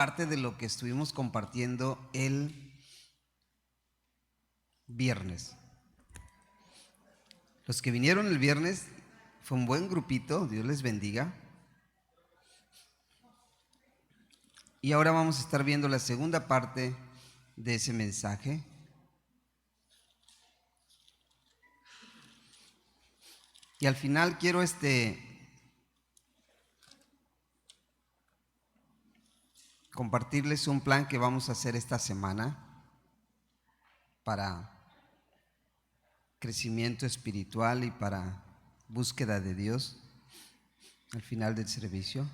Parte de lo que estuvimos compartiendo el viernes. Los que vinieron el viernes fue un buen grupito, Dios les bendiga. Y ahora vamos a estar viendo la segunda parte de ese mensaje. Y al final quiero compartirles un plan que vamos a hacer esta semana para crecimiento espiritual y para búsqueda de Dios al final del servicio.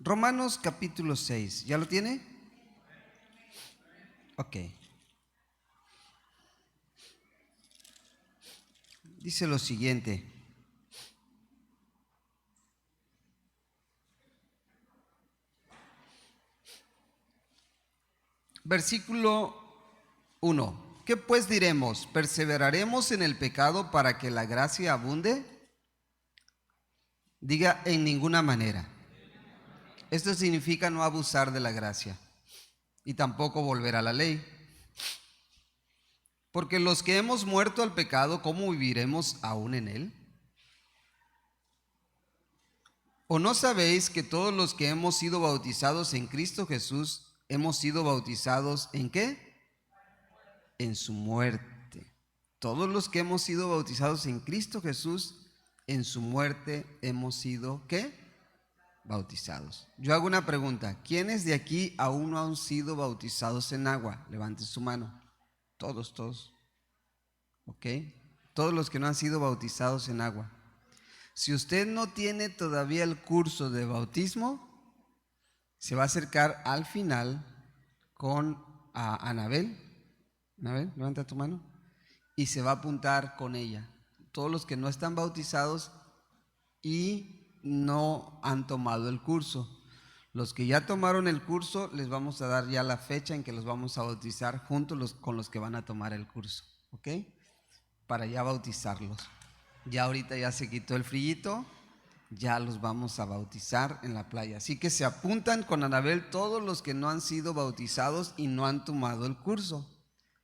Romanos capítulo 6, ¿ya lo tiene? Ok. Dice lo siguiente. Versículo 1. ¿Qué pues diremos? ¿Perseveraremos en el pecado para que la gracia abunde? Diga, en ninguna manera. Esto significa no abusar de la gracia y tampoco volver a la ley. Porque los que hemos muerto al pecado, ¿cómo viviremos aún en él? ¿O no sabéis que todos los que hemos sido bautizados en Cristo Jesús hemos sido bautizados en qué? En su muerte. Todos los que hemos sido bautizados en Cristo Jesús, en su muerte hemos sido ¿qué? Bautizados. Yo hago una pregunta. ¿Quiénes de aquí aún no han sido bautizados en agua? Levanten su mano. Todos. ¿Ok? Todos los que no han sido bautizados en agua. Si usted no tiene todavía el curso de bautismo, se va a acercar al final con Anabel. Anabel, levanta tu mano. Y se va a apuntar con ella. Todos los que no están bautizados y no han tomado el curso. Los que ya tomaron el curso, les vamos a dar ya la fecha en que los vamos a bautizar juntos con los que van a tomar el curso. ¿Ok? Para ya bautizarlos. Ya ahorita ya se quitó el frillito, ya los vamos a bautizar en la playa. Así que se apuntan con Anabel todos los que no han sido bautizados y no han tomado el curso,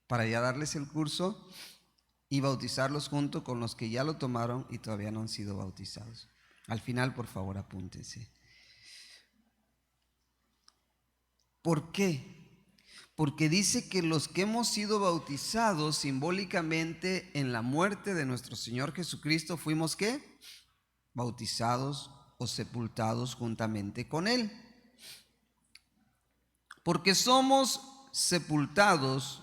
para ya darles el curso y bautizarlos junto con los que ya lo tomaron y todavía no han sido bautizados. Al final, por favor, apúntense. ¿Por qué? Porque dice que los que hemos sido bautizados simbólicamente en la muerte de nuestro Señor Jesucristo fuimos ¿qué? Bautizados o sepultados juntamente con Él. Porque somos sepultados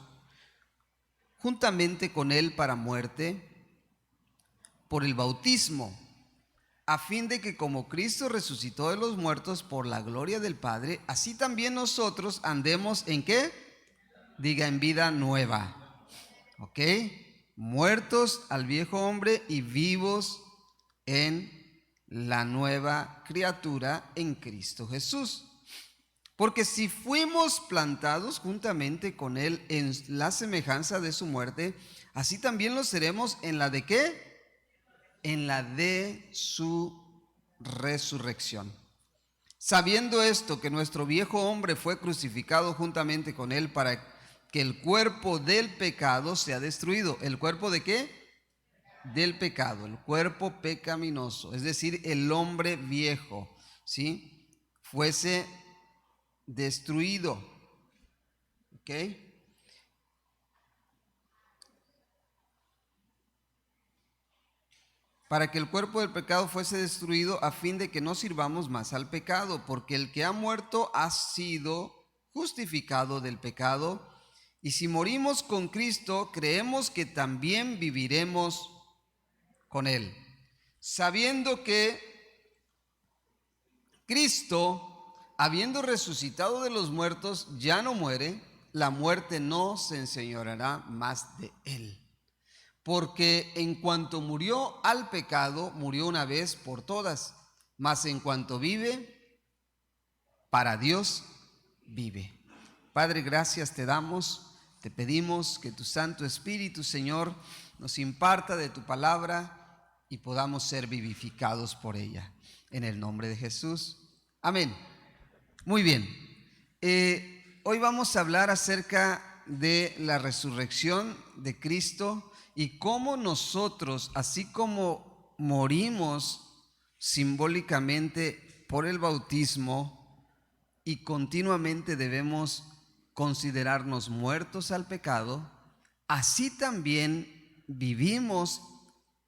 juntamente con Él para muerte por el bautismo, a fin de que como Cristo resucitó de los muertos por la gloria del Padre, así también nosotros andemos ¿en qué? Diga, en vida nueva. ¿Ok? Muertos al viejo hombre y vivos en la nueva criatura en Cristo Jesús. Porque si fuimos plantados juntamente con Él en la semejanza de su muerte, así también lo seremos en la de ¿qué? En la de su resurrección. Sabiendo esto, que nuestro viejo hombre fue crucificado juntamente con Él para que el cuerpo del pecado sea destruido. ¿El cuerpo de qué? Del pecado, el cuerpo pecaminoso, es decir, el hombre viejo, ¿sí? Fuese destruido. ¿Ok? Para que el cuerpo del pecado fuese destruido a fin de que no sirvamos más al pecado, porque el que ha muerto ha sido justificado del pecado, y si morimos con Cristo, creemos que también viviremos con Él, sabiendo que Cristo, habiendo resucitado de los muertos, ya no muere, la muerte no se enseñoreará más de Él. Porque en cuanto murió al pecado, murió una vez por todas, mas en cuanto vive, para Dios vive. Padre, gracias te damos, te pedimos que tu Santo Espíritu, Señor, nos imparta de tu palabra y podamos ser vivificados por ella. En el nombre de Jesús. Amén. Muy bien. hoy vamos a hablar acerca de la resurrección de Cristo y cómo nosotros, así como morimos simbólicamente por el bautismo y continuamente debemos considerarnos muertos al pecado, así también vivimos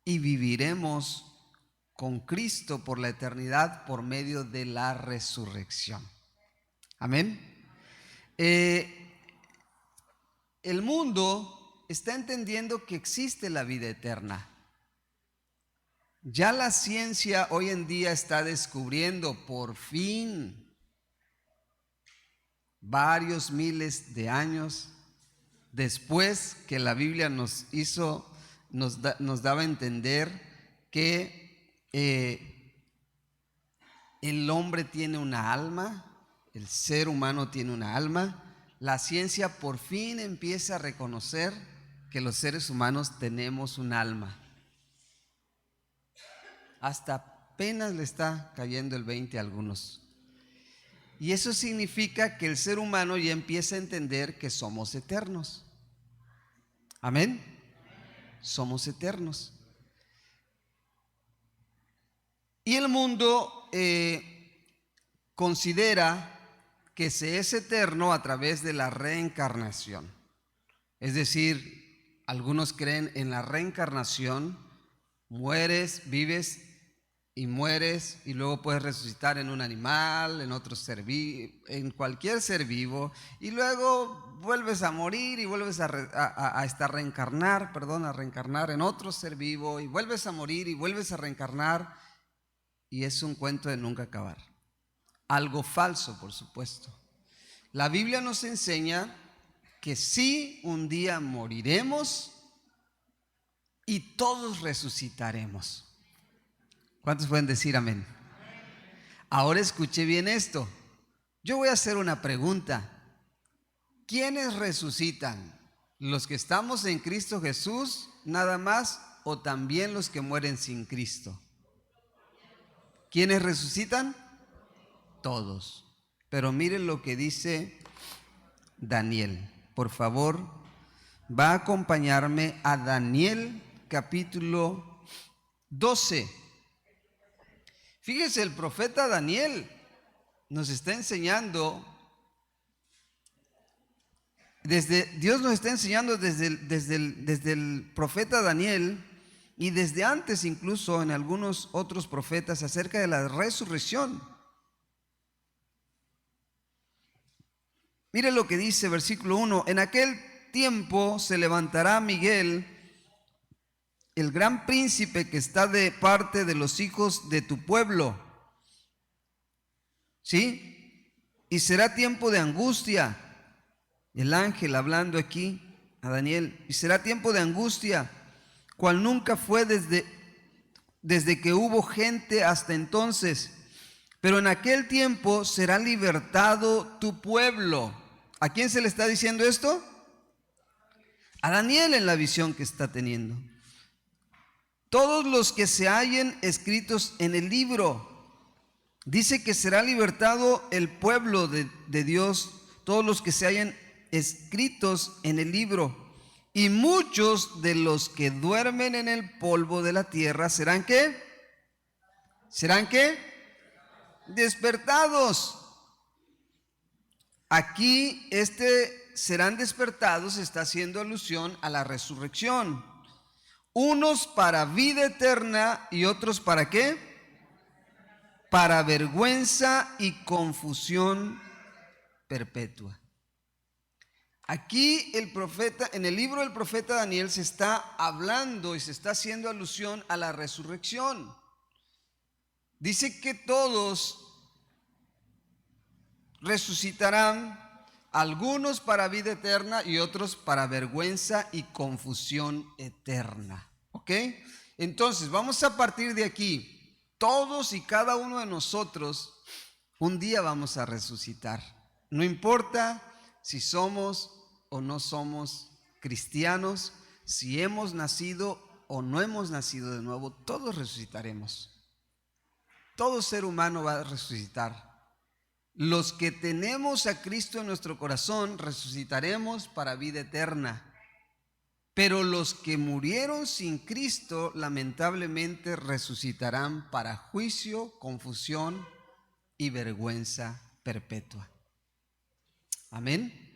y viviremos con Cristo por la eternidad por medio de la resurrección. Amén. El mundo está entendiendo que existe la vida eterna. Ya la ciencia hoy en día está descubriendo por fin, varios miles de años después que la Biblia nos daba a entender que el hombre tiene una alma, el ser humano tiene una alma. La ciencia por fin empieza a reconocer que los seres humanos tenemos un alma. Hasta apenas le está cayendo el 20 a algunos. Y eso significa que el ser humano ya empieza a entender que somos eternos. Amén. Somos eternos. Y el mundo considera que se es eterno a través de la reencarnación. Es decir, algunos creen en la reencarnación, mueres, vives y mueres y luego puedes resucitar en un animal, en otro ser vivo, en cualquier ser vivo, y luego vuelves a morir y vuelves a reencarnar en otro ser vivo, y vuelves a morir y vuelves a reencarnar. Y es un cuento de nunca acabar. Algo falso, por supuesto. La Biblia nos enseña que sí, un día moriremos y todos resucitaremos. ¿Cuántos pueden decir amén? Ahora escuche bien esto. Yo voy a hacer una pregunta. ¿Quiénes resucitan? ¿Los que estamos en Cristo Jesús nada más o también los que mueren sin Cristo? ¿Quiénes resucitan? Todos. Pero miren lo que dice Daniel. Por favor, va a acompañarme a Daniel capítulo 12. Fíjese, el profeta Daniel nos está enseñando, Dios nos está enseñando desde el profeta Daniel y desde antes incluso en algunos otros profetas acerca de la resurrección. Mire lo que dice versículo 1. En aquel tiempo se levantará Miguel, el gran príncipe que está de parte de los hijos de tu pueblo. ¿Sí? Y será tiempo de angustia. El ángel hablando aquí a Daniel. Y será tiempo de angustia, cual nunca fue desde que hubo gente hasta entonces. Pero en aquel tiempo será libertado tu pueblo. ¿A quién se le está diciendo esto? A Daniel en la visión que está teniendo. Todos los que se hallen escritos en el libro. Dice que será libertado el pueblo de Dios, todos los que se hallen escritos en el libro. Y muchos de los que duermen en el polvo de la tierra serán ¿qué? ¿Serán qué? Despertados. Aquí serán despertados está haciendo alusión a la resurrección. Unos para vida eterna y otros para ¿qué? Para vergüenza y confusión perpetua. Aquí el profeta, en el libro del profeta Daniel se está hablando y se está haciendo alusión a la resurrección. Dice que todos resucitarán, algunos para vida eterna y otros para vergüenza y confusión eterna. ¿Ok? Entonces vamos a partir de aquí. Todos y cada uno de nosotros un día vamos a resucitar. No importa si somos o no somos cristianos, si hemos nacido o no hemos nacido de nuevo, todos resucitaremos. Todo ser humano va a resucitar. Los que tenemos a Cristo en nuestro corazón resucitaremos para vida eterna. Pero los que murieron sin Cristo lamentablemente resucitarán para juicio, confusión y vergüenza perpetua. Amén.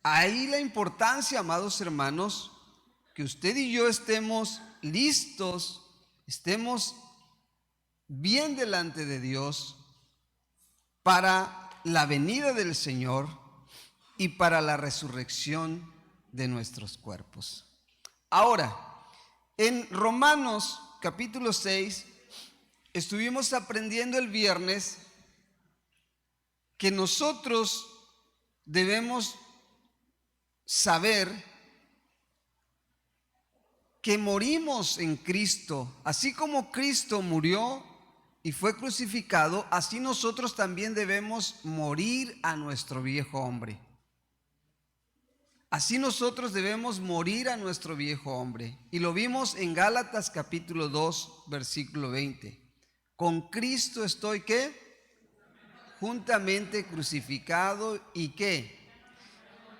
Ahí la importancia, amados hermanos, que usted y yo estemos listos, estemos bien delante de Dios para la venida del Señor y para la resurrección de nuestros cuerpos. Ahora, en Romanos capítulo 6, estuvimos aprendiendo el viernes que nosotros debemos saber que morimos en Cristo. Así como Cristo murió y fue crucificado, así nosotros también debemos morir a nuestro viejo hombre. Así nosotros debemos morir a nuestro viejo hombre. Y lo vimos en Gálatas capítulo 2, versículo 20. Con Cristo estoy, ¿qué? Juntamente crucificado, ¿y qué?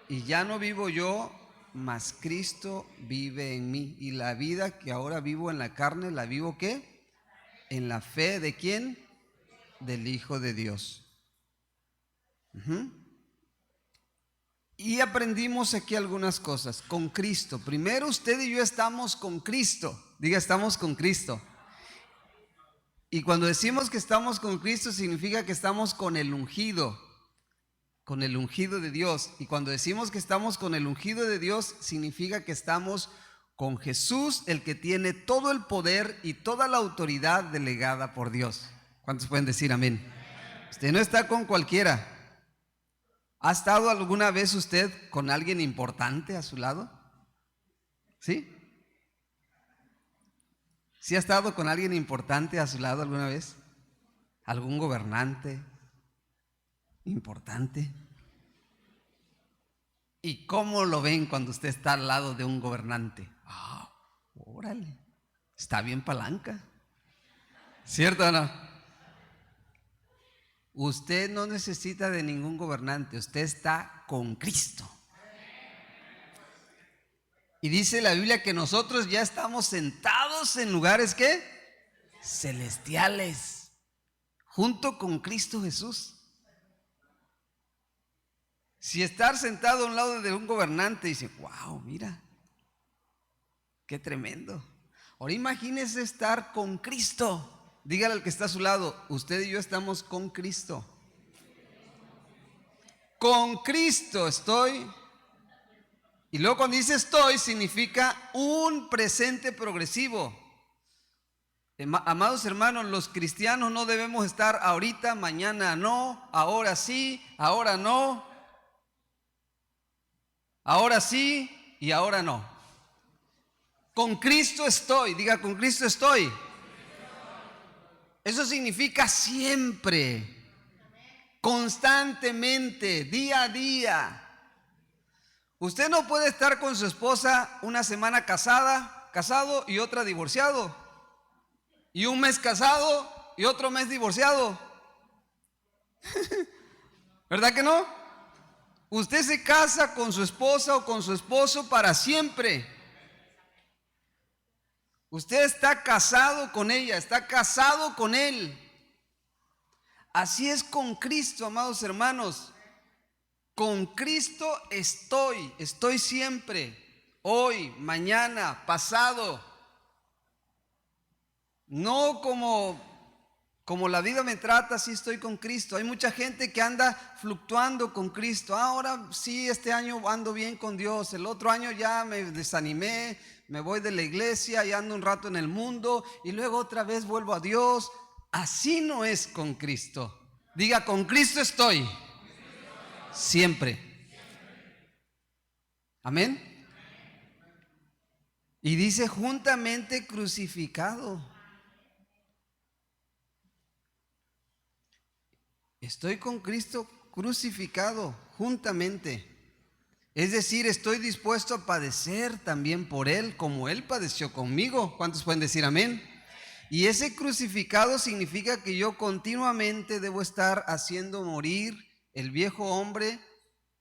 Y ya no vivo yo, mas Cristo vive en mí. Y la vida que ahora vivo en la carne, ¿la vivo qué? En la fe ¿de quién? Del Hijo de Dios. Y aprendimos aquí algunas cosas. Con Cristo. Primero, usted y yo estamos con Cristo. Diga, estamos con Cristo. Y cuando decimos que estamos con Cristo, significa que estamos con el ungido. Con el ungido de Dios. Y cuando decimos que estamos con el ungido de Dios, significa que estamos con Jesús, el que tiene todo el poder y toda la autoridad delegada por Dios. ¿Cuántos pueden decir amén? Usted no está con cualquiera. ¿Ha estado alguna vez usted con alguien importante a su lado? ¿Sí? ¿Sí ha estado con alguien importante a su lado alguna vez? ¿Algún gobernante importante? ¿Y cómo lo ven cuando usted está al lado de un gobernante? Ah, órale, está bien palanca. ¿Cierto o no? Usted no necesita de ningún gobernante, usted está con Cristo. Y dice la Biblia que nosotros ya estamos sentados en lugares ¿qué? Celestiales, junto con Cristo Jesús. Si estar sentado a un lado de un gobernante, dice, wow, mira, qué tremendo. Ahora imagínese estar con Cristo. Dígale al que está a su lado, usted y yo estamos con Cristo. Con Cristo estoy. Y luego cuando dice estoy, significa un presente progresivo. Amados hermanos, los cristianos no debemos estar ahorita, mañana no, ahora sí, ahora no, ahora sí y ahora no. Con Cristo estoy, diga con Cristo estoy. Eso significa siempre, constantemente, día a día. Usted no puede estar con su esposa una semana casado y otra divorciado. Y un mes casado y otro mes divorciado. ¿Verdad que no? Usted se casa con su esposa o con su esposo para siempre. Usted está casado con ella, está casado con él. Así es con Cristo, amados hermanos. Con Cristo estoy siempre, hoy, mañana, pasado. No como la vida me trata, así estoy con Cristo. Hay mucha gente que anda fluctuando con Cristo. Ahora sí, este año ando bien con Dios. El otro año ya me desanimé, me voy de la iglesia y ando un rato en el mundo y luego otra vez vuelvo a Dios. Así no es con Cristo. Diga, con Cristo estoy. Siempre. Amén. Y dice juntamente crucificado. Estoy con Cristo crucificado juntamente. Es decir, estoy dispuesto a padecer también por Él, como Él padeció conmigo. ¿Cuántos pueden decir amén? Y ese crucificado significa que yo continuamente debo estar haciendo morir el viejo hombre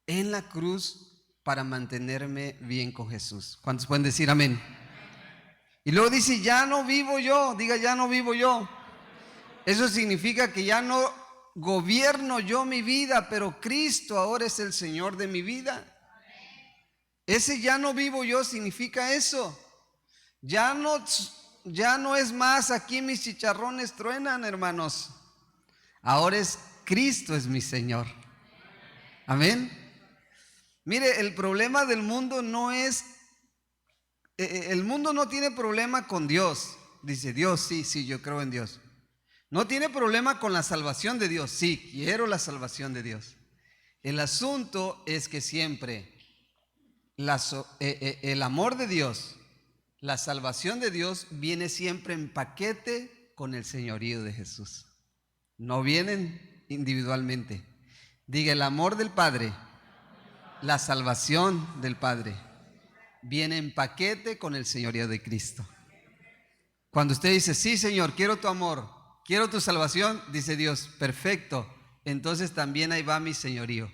en la cruz para mantenerme bien con Jesús. ¿Cuántos pueden decir amén? Y luego dice, ya no vivo yo, diga, ya no vivo yo. Eso significa que ya no gobierno yo mi vida, pero Cristo ahora es el Señor de mi vida. Ese ya no vivo yo significa eso. Ya no es más aquí mis chicharrones truenan, hermanos. Ahora es Cristo es mi Señor. Amén. Mire, el problema del mundo no es, el mundo no tiene problema con Dios. Dice Dios, sí, yo creo en Dios. No tiene problema con la salvación de Dios. Sí, quiero la salvación de Dios. El asunto es que siempre el amor de Dios, la salvación de Dios viene siempre en paquete con el señorío de Jesús. No vienen individualmente. Diga, el amor del Padre, la salvación del Padre, viene en paquete con el señorío de Cristo. Cuando usted dice, sí, Señor, quiero tu amor, quiero tu salvación, dice Dios, perfecto, entonces también ahí va mi señorío.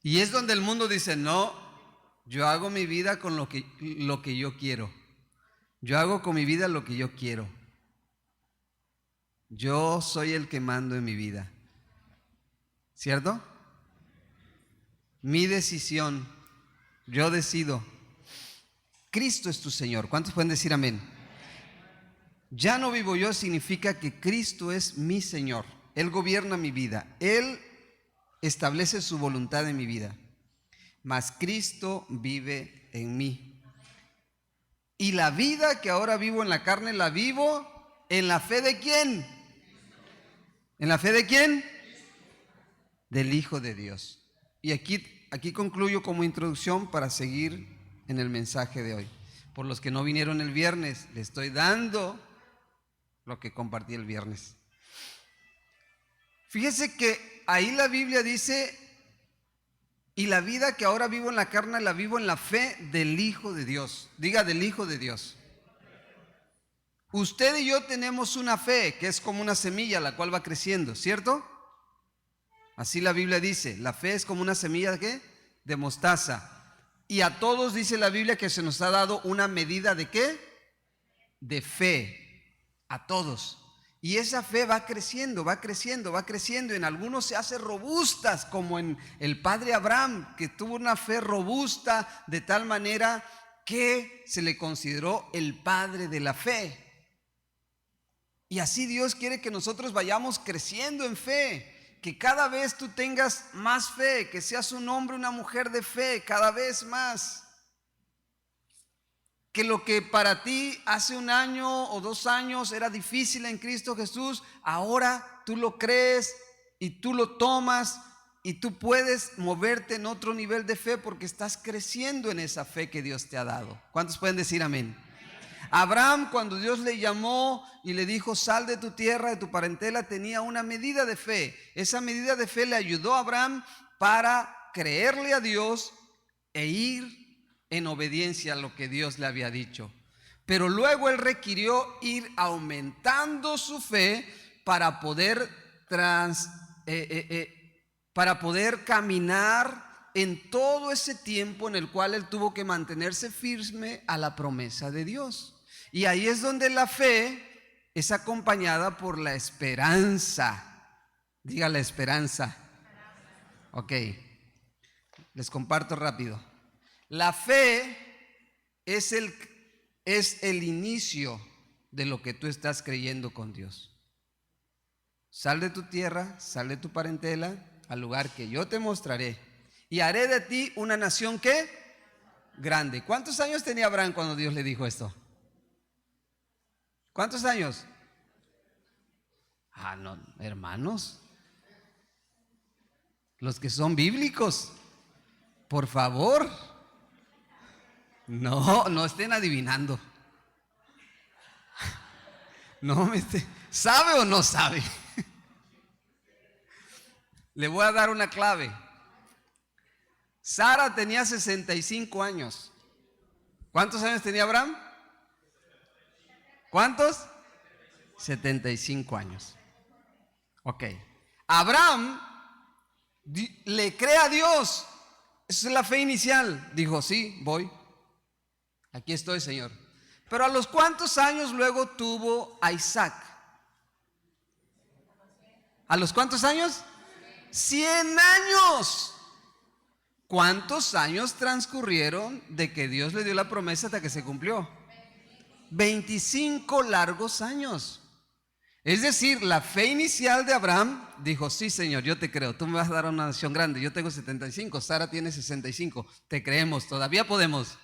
Y es donde el mundo dice, no, yo hago mi vida con lo que yo quiero. Yo hago con mi vida lo que yo quiero. Yo soy el que mando en mi vida. ¿Cierto? Mi decisión. Yo decido. Cristo es tu Señor. ¿Cuántos pueden decir amén? Ya no vivo yo significa que Cristo es mi Señor. Él gobierna mi vida. Él establece su voluntad en mi vida. Mas Cristo vive en mí. Y la vida que ahora vivo en la carne, la vivo en la fe de ¿quién? ¿En la fe de quién? Del Hijo de Dios. Y aquí concluyo como introducción para seguir en el mensaje de hoy. Por los que no vinieron el viernes, les estoy dando lo que compartí el viernes. Fíjese que ahí la Biblia dice, y la vida que ahora vivo en la carne la vivo en la fe del Hijo de Dios. Diga, del Hijo de Dios. Usted y yo tenemos una fe que es como una semilla la cual va creciendo, ¿cierto? Así la Biblia dice, la fe es como una semilla ¿qué? De mostaza. Y a todos dice la Biblia que se nos ha dado una medida de ¿qué? De fe. A todos. Y esa fe va creciendo, va creciendo, va creciendo. En algunos se hace robustas, como en el padre Abraham, que tuvo una fe robusta de tal manera que se le consideró el padre de la fe. Y así Dios quiere que nosotros vayamos creciendo en fe, que cada vez tú tengas más fe, que seas un hombre, una mujer de fe, cada vez más. Que lo que para ti hace 1 año o 2 años era difícil en Cristo Jesús, ahora tú lo crees y tú lo tomas y tú puedes moverte en otro nivel de fe porque estás creciendo en esa fe que Dios te ha dado. ¿Cuántos pueden decir amén? Abraham, cuando Dios le llamó y le dijo, sal de tu tierra, de tu parentela, tenía una medida de fe. Esa medida de fe le ayudó a Abraham para creerle a Dios e ir en obediencia a lo que Dios le había dicho. Pero luego él requirió ir aumentando su fe para poder caminar en todo ese tiempo en el cual él tuvo que mantenerse firme a la promesa de Dios. Y ahí es donde la fe es acompañada por la esperanza. Diga la esperanza. Ok, les comparto rápido. La fe es el inicio de lo que tú estás creyendo con Dios. Sal de tu tierra, sal de tu parentela, al lugar que yo te mostraré, y haré de ti una nación ¿qué? Grande. ¿Cuántos años tenía Abraham cuando Dios le dijo esto? ¿Cuántos años? No, hermanos, los que son bíblicos, por favor, no estén adivinando. ¿Sabe o no sabe? Le voy a dar una clave. Sara tenía 65 años. ¿Cuántos años tenía Abraham? ¿Cuántos? 75 años. Ok. Abraham le cree a Dios. Esa es la fe inicial. Dijo, sí, voy. Aquí estoy, Señor. Pero ¿a los cuántos años luego tuvo a Isaac? ¿A los cuántos años? 100 años. ¿Cuántos años transcurrieron de que Dios le dio la promesa hasta que se cumplió? 25 largos años. Es decir, la fe inicial de Abraham dijo, sí, Señor, yo te creo, tú me vas a dar una nación grande. Yo tengo 75, Sara tiene 65, te creemos, todavía podemos.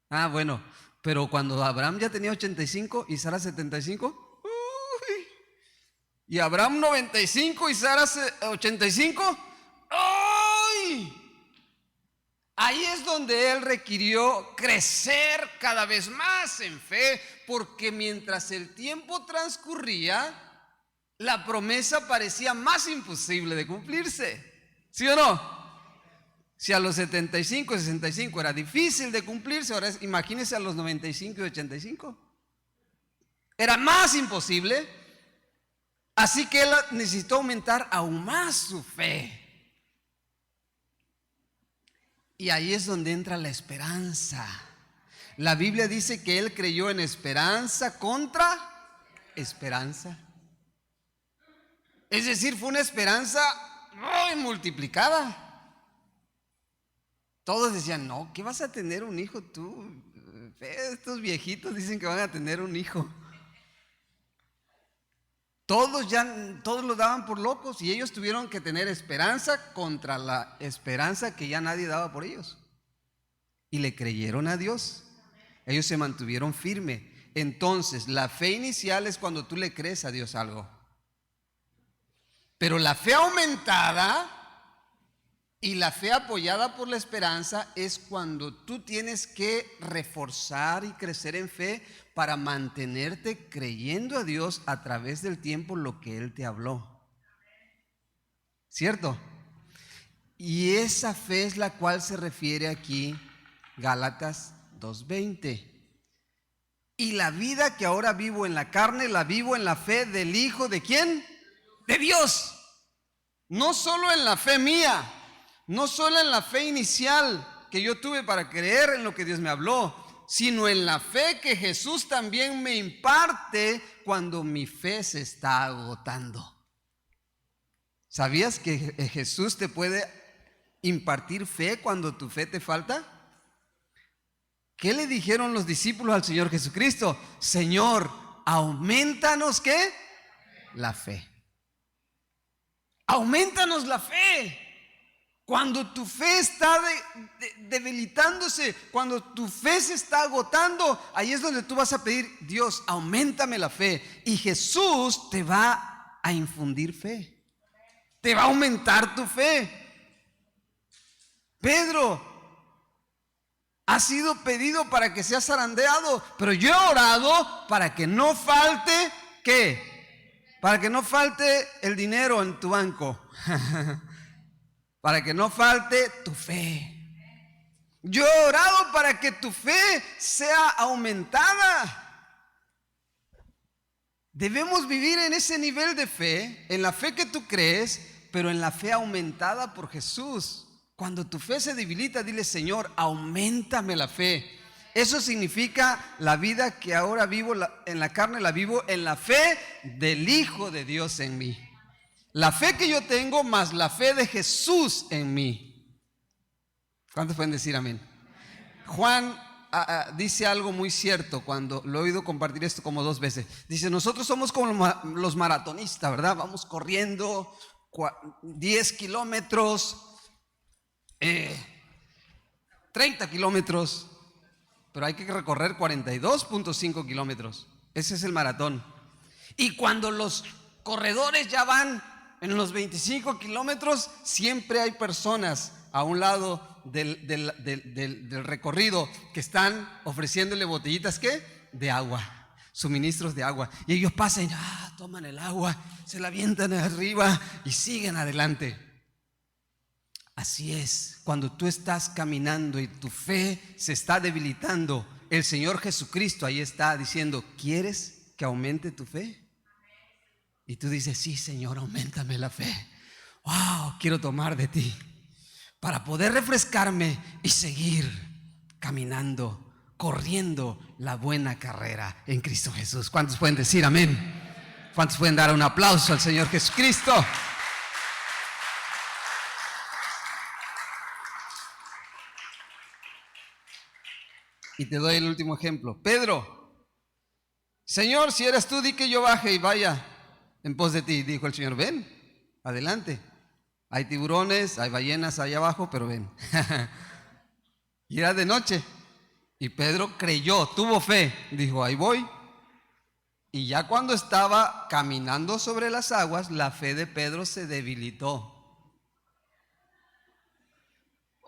Ah, bueno, pero cuando Abraham ya tenía 85 y Sara 75, y Abraham 95 y Sara 85, ¡ay! Ahí es donde él requirió crecer cada vez más en fe, porque mientras el tiempo transcurría, la promesa parecía más imposible de cumplirse. ¿Sí o no? Si a los 75 y 65 era difícil de cumplirse, ahora imagínense a los 95 y 85. Era más imposible. Así que él necesitó aumentar aún más su fe. Y ahí es donde entra la esperanza. La Biblia dice que él creyó en esperanza contra esperanza. Es decir, fue una esperanza muy multiplicada. Todos decían, no, ¿qué vas a tener un hijo tú? Estos viejitos dicen que van a tener un hijo. Todos lo daban por locos y ellos tuvieron que tener esperanza contra la esperanza que ya nadie daba por ellos. Y le creyeron a Dios. Ellos se mantuvieron firmes. Entonces, la fe inicial es cuando tú le crees a Dios algo. Pero la fe aumentada y la fe apoyada por la esperanza es cuando tú tienes que reforzar y crecer en fe para mantenerte creyendo a Dios a través del tiempo lo que Él te habló. ¿Cierto? Y esa fe es la cual se refiere aquí Gálatas 2:20. Y la vida que ahora vivo en la carne, la vivo en la fe del Hijo ¿de quién? De Dios. No solo en la fe mía, no solo en la fe inicial que yo tuve para creer en lo que Dios me habló, sino en la fe que Jesús también me imparte cuando mi fe se está agotando. ¿Sabías que Jesús te puede impartir fe cuando tu fe te falta? ¿Qué le dijeron los discípulos al Señor Jesucristo? Señor, aumentanos ¿qué? La fe. Aumentanos la fe. Cuando tu fe está debilitándose, cuando tu fe se está agotando, ahí es donde tú vas a pedir, Dios, auméntame la fe. Y Jesús te va a infundir fe. Te va a aumentar tu fe. Pedro, ha sido pedido para que seas zarandeado, pero yo he orado para que no falte, ¿qué? Para que no falte el dinero en tu banco. Para que no falte tu fe. Yo he orado para que tu fe sea aumentada. Debemos vivir en ese nivel de fe, en la fe que tú crees, pero en la fe aumentada por Jesús. Cuando tu fe se debilita, dile, Señor, auméntame la fe. Eso significa la vida que ahora vivo en la carne, la vivo en la fe del Hijo de Dios en mí. La fe que yo tengo más la fe de Jesús en mí. ¿Cuántos pueden decir amén? Juan dice algo muy cierto cuando lo he oído compartir esto como 2 veces. Dice, nosotros somos como los maratonistas, ¿verdad? Vamos corriendo 10 kilómetros, 30 kilómetros, pero hay que recorrer 42.5 kilómetros. Ese es el maratón. Y cuando los corredores ya van en los 25 kilómetros, siempre hay personas a un lado del recorrido que están ofreciéndole botellitas, ¿qué? De agua, suministros de agua. Y ellos pasan, toman el agua, se la avientan arriba y siguen adelante. Así es, cuando tú estás caminando y tu fe se está debilitando, el Señor Jesucristo ahí está diciendo, ¿quieres que aumente tu fe? Y tú dices, sí, Señor, auméntame la fe. Wow, quiero tomar de ti para poder refrescarme y seguir caminando, corriendo la buena carrera en Cristo Jesús. ¿Cuántos pueden decir amén? ¿Cuántos pueden dar un aplauso al Señor Jesucristo? Y te doy el último ejemplo. Pedro, Señor, si eres tú, di que yo baje y vaya en pos de ti. Dijo el Señor, ven, adelante. Hay tiburones, hay ballenas allá abajo, pero ven. Y era de noche. Y Pedro creyó, tuvo fe. Dijo, ahí voy. Y ya cuando estaba caminando sobre las aguas, la fe de Pedro se debilitó.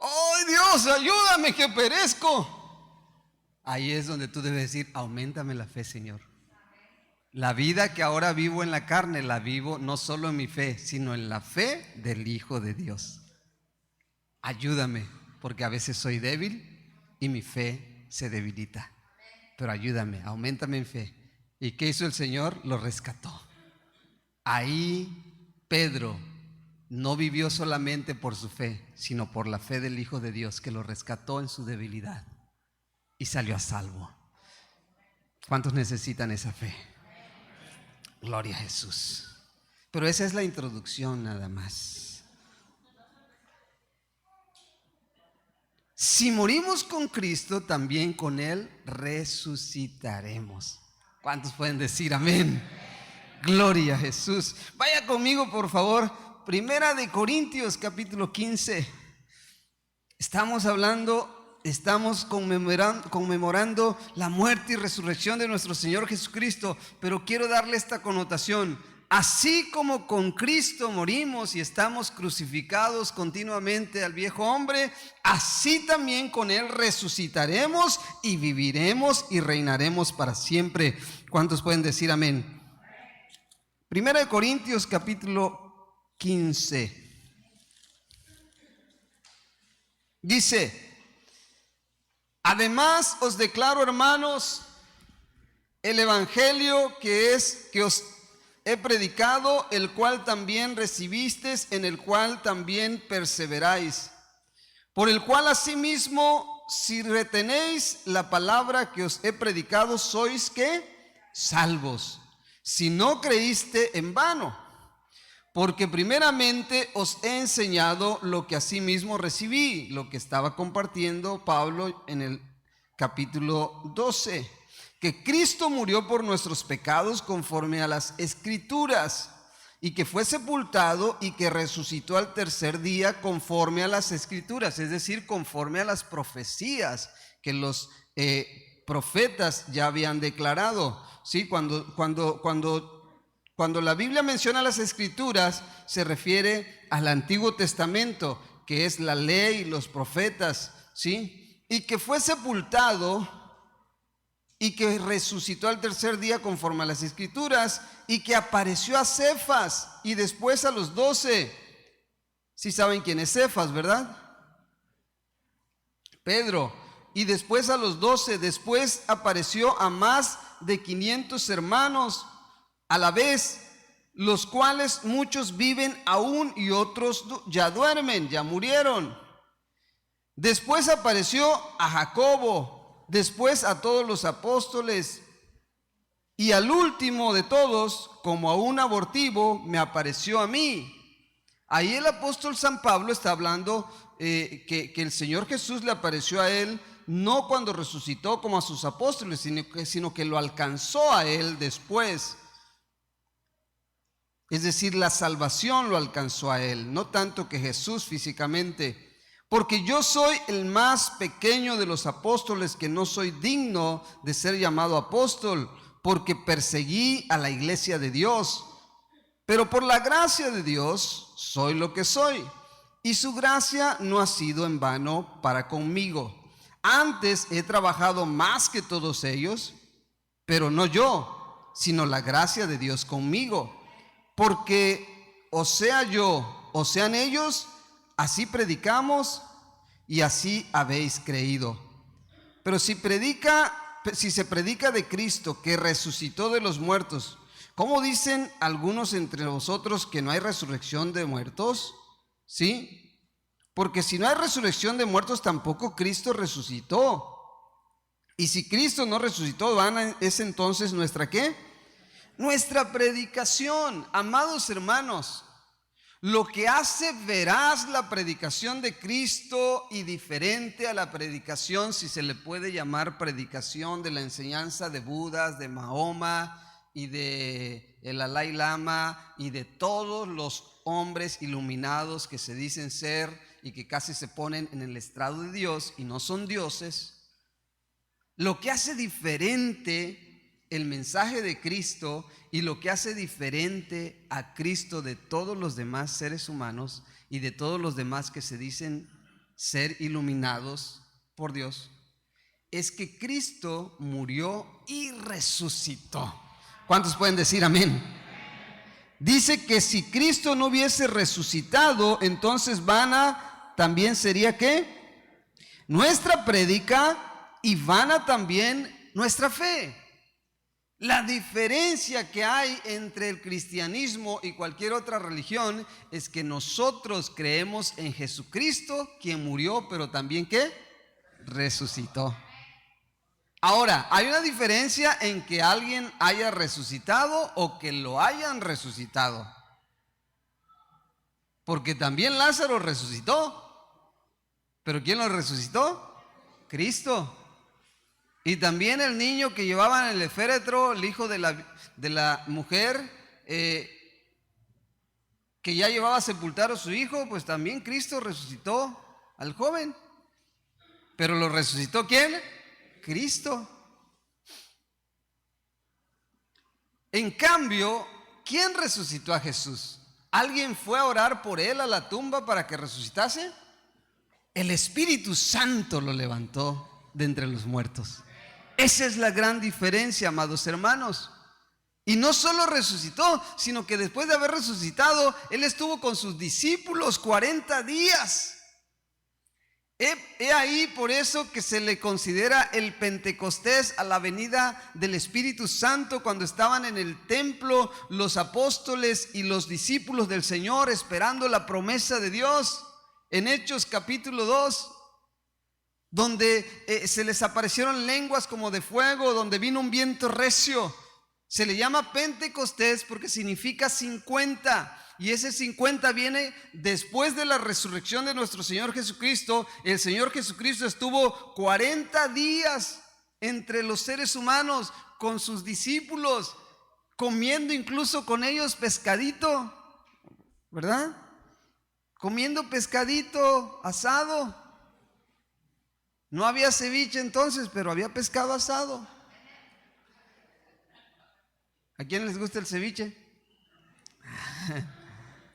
¡Ay, Dios, ayúdame que perezco! Ahí es donde tú debes decir, auméntame la fe, Señor. La vida que ahora vivo en la carne, la vivo no solo en mi fe, sino en la fe del Hijo de Dios. Ayúdame, porque a veces soy débil y mi fe se debilita. Pero ayúdame, auméntame en fe. ¿Y qué hizo el Señor? Lo rescató. Ahí Pedro no vivió solamente por su fe, sino por la fe del Hijo de Dios, que lo rescató en su debilidad y salió a salvo. ¿Cuántos necesitan esa fe? Gloria a Jesús. Pero esa es la introducción nada más. Si morimos con Cristo, también con Él resucitaremos. ¿Cuántos pueden decir amén? Gloria a Jesús. Vaya conmigo, por favor. Primera de Corintios, capítulo 15. Estamos conmemorando la muerte y resurrección de nuestro Señor Jesucristo, pero quiero darle esta connotación. Así como con Cristo morimos y estamos crucificados continuamente al viejo hombre, así también con Él resucitaremos y viviremos y reinaremos para siempre. ¿Cuántos pueden decir amén? Primera de Corintios capítulo 15. Dice: además os declaro, hermanos, el evangelio que os he predicado, el cual también recibisteis, en el cual también perseveráis, por el cual asimismo, si retenéis la palabra que os he predicado, sois ¿qué? Salvos, si no creíste en vano, porque primeramente os he enseñado lo que asimismo recibí, lo que estaba compartiendo Pablo en el capítulo 12, que Cristo murió por nuestros pecados conforme a las Escrituras, y que fue sepultado y que resucitó al tercer día conforme a las Escrituras, es decir, conforme a las profecías que los profetas ya habían declarado. ¿Sí? Cuando la Biblia menciona las Escrituras, se refiere al Antiguo Testamento, que es la ley y los profetas, ¿sí? Y que fue sepultado y que resucitó al tercer día conforme a las Escrituras, y que apareció a Cefas y después a los 12. Sí saben quién es Cefas, ¿verdad? Pedro. Y después a los 12. Después apareció a más de 500 hermanos a la vez, los cuales muchos viven aún y otros ya duermen, ya murieron. Después apareció a Jacobo, después a todos los apóstoles, y al último de todos, como a un abortivo, me apareció a mí. Ahí el apóstol San Pablo está hablando que el Señor Jesús le apareció a él no cuando resucitó como a sus apóstoles, sino que lo alcanzó a él después. Es decir, la salvación lo alcanzó a él, no tanto que Jesús físicamente. Porque yo soy el más pequeño de los apóstoles, que no soy digno de ser llamado apóstol, porque perseguí a la iglesia de Dios. Pero por la gracia de Dios soy lo que soy, y su gracia no ha sido en vano para conmigo. Antes he trabajado más que todos ellos, pero no yo, sino la gracia de Dios conmigo. Porque o sea yo, o sean ellos, así predicamos y así habéis creído. Pero si se predica de Cristo, que resucitó de los muertos, ¿Cómo dicen algunos entre vosotros que no hay resurrección de muertos? ¿Sí? Porque si no hay resurrección de muertos, tampoco Cristo resucitó. Y si Cristo no resucitó, vana es entonces nuestra ¿qué? Nuestra predicación. Amados hermanos, lo que hace veraz la predicación de Cristo y diferente a la predicación, si se le puede llamar predicación, de la enseñanza de Budas, de Mahoma y de el Dalai Lama y de todos los hombres iluminados que se dicen ser y que casi se ponen en el estrado de Dios y no son dioses. Lo que hace diferente el mensaje de Cristo y lo que hace diferente a Cristo de todos los demás seres humanos y de todos los demás que se dicen ser iluminados por Dios, es que Cristo murió y resucitó. ¿Cuántos pueden decir amén? Dice que si Cristo no hubiese resucitado, entonces vana también sería ¿qué? Nuestra prédica, y vana también nuestra fe. La diferencia que hay entre el cristianismo y cualquier otra religión es que nosotros creemos en Jesucristo, quien murió, pero también ¿qué? Resucitó. Ahora, hay una diferencia en que alguien haya resucitado o que lo hayan resucitado. Porque también Lázaro resucitó. ¿Pero quién lo resucitó? Cristo. Y también el niño que llevaban en el féretro, el hijo de la mujer, que ya llevaba a sepultar a su hijo, pues también Cristo resucitó al joven. ¿Pero lo resucitó quién? Cristo. En cambio, ¿quién resucitó a Jesús? ¿Alguien fue a orar por él a la tumba para que resucitase? El Espíritu Santo lo levantó de entre los muertos. Esa es la gran diferencia, amados hermanos. Y no solo resucitó, sino que después de haber resucitado, Él estuvo con sus discípulos 40 días. He ahí por eso que se le considera el Pentecostés a la venida del Espíritu Santo, cuando estaban en el templo los apóstoles y los discípulos del Señor esperando la promesa de Dios. En Hechos capítulo 2, donde se les aparecieron lenguas como de fuego, donde vino un viento recio. Se le llama Pentecostés porque significa 50. Y ese 50 viene después de la resurrección de nuestro Señor Jesucristo. El Señor Jesucristo estuvo 40 días entre los seres humanos con sus discípulos, comiendo incluso con ellos pescadito, ¿verdad? Comiendo pescadito asado. No había ceviche entonces, pero había pescado asado. ¿A quién les gusta el ceviche?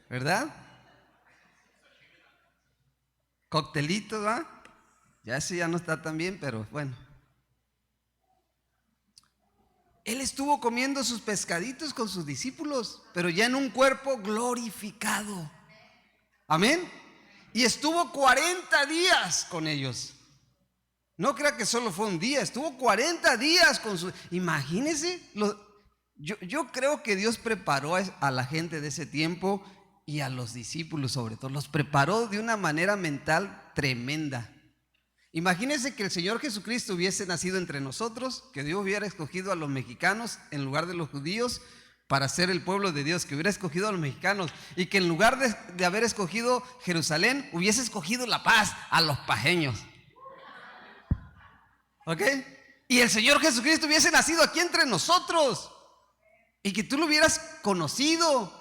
¿Verdad? Coctelitos, ¿va? Ya ese ya no está tan bien, pero bueno. Él estuvo comiendo sus pescaditos con sus discípulos, pero ya en un cuerpo glorificado. Amén. Y estuvo 40 días con ellos. No crea que solo fue un día, estuvo 40 días con sus... Imagínense, yo creo que Dios preparó a la gente de ese tiempo y a los discípulos sobre todo, los preparó de una manera mental tremenda. Imagínense que el Señor Jesucristo hubiese nacido entre nosotros, que Dios hubiera escogido a los mexicanos en lugar de los judíos para ser el pueblo de Dios, que hubiera escogido a los mexicanos y que en lugar de haber escogido Jerusalén, hubiese escogido La Paz a los pajeños. ¿Ok? Y el Señor Jesucristo hubiese nacido aquí entre nosotros y que tú lo hubieras conocido.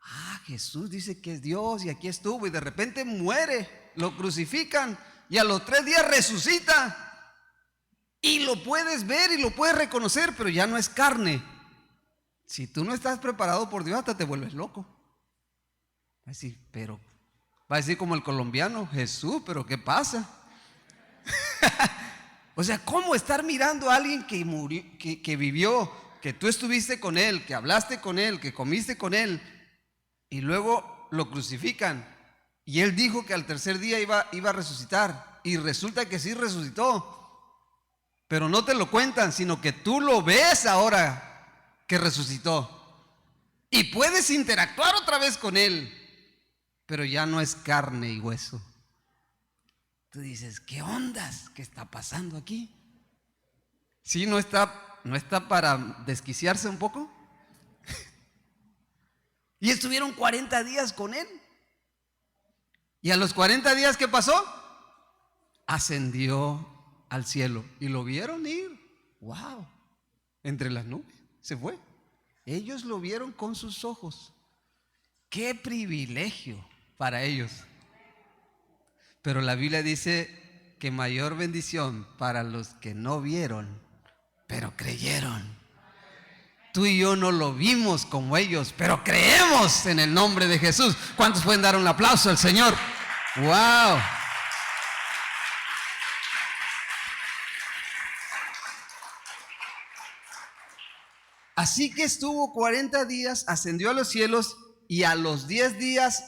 Ah, Jesús dice que es Dios y aquí estuvo, y de repente muere, lo crucifican y a los 3 días resucita y lo puedes ver y lo puedes reconocer, pero ya no es carne. Si tú no estás preparado por Dios, hasta te vuelves loco. Va a decir como el colombiano: Jesús, pero ¿qué pasa? O sea, ¿cómo estar mirando a alguien que murió, que vivió, que tú estuviste con él, que hablaste con él, que comiste con él, y luego lo crucifican? Y él dijo que al tercer día iba a resucitar, y resulta que sí resucitó, pero no te lo cuentan, sino que tú lo ves ahora que resucitó. y puedes interactuar otra vez con Él, pero ya no es carne y hueso. Tú dices, ¿qué ondas? ¿Qué está pasando aquí? ¿Sí no está para desquiciarse un poco? Y estuvieron 40 días con Él. Y a los 40 días, ¿qué pasó? Ascendió al cielo y lo vieron ir. ¡Wow! Entre las nubes se fue. Ellos lo vieron con sus ojos. ¡Qué privilegio para ellos! Pero la Biblia dice que mayor bendición para los que no vieron, pero creyeron. Tú y yo no lo vimos como ellos, pero creemos en el nombre de Jesús. ¿Cuántos pueden dar un aplauso al Señor? ¡Wow! Así que estuvo 40 días, ascendió a los cielos y a los 10 días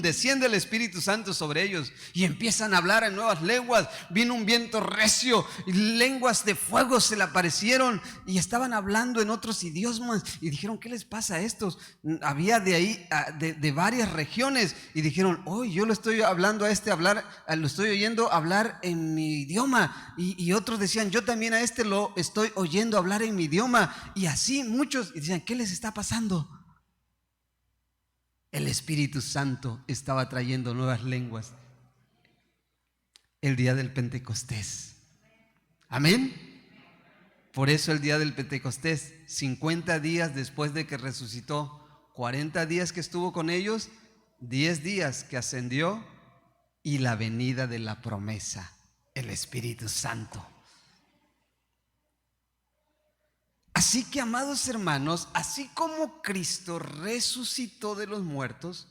desciende el Espíritu Santo sobre ellos y empiezan a hablar en nuevas lenguas. Vino un viento recio y lenguas de fuego se le aparecieron y estaban hablando en otros idiomas y dijeron, ¿qué les pasa a estos? Había de ahí de varias regiones y dijeron, yo lo estoy hablando lo estoy oyendo hablar en mi idioma, y otros decían, yo también a este lo estoy oyendo hablar en mi idioma, y así muchos, y decían, ¿qué les está pasando? El Espíritu Santo estaba trayendo nuevas lenguas el día del Pentecostés. Amén. Por eso el día del Pentecostés, 50 días después de que resucitó, 40 días que estuvo con ellos, 10 días que ascendió, y la venida de la promesa, el Espíritu Santo. Así que, amados hermanos, así como Cristo resucitó de los muertos,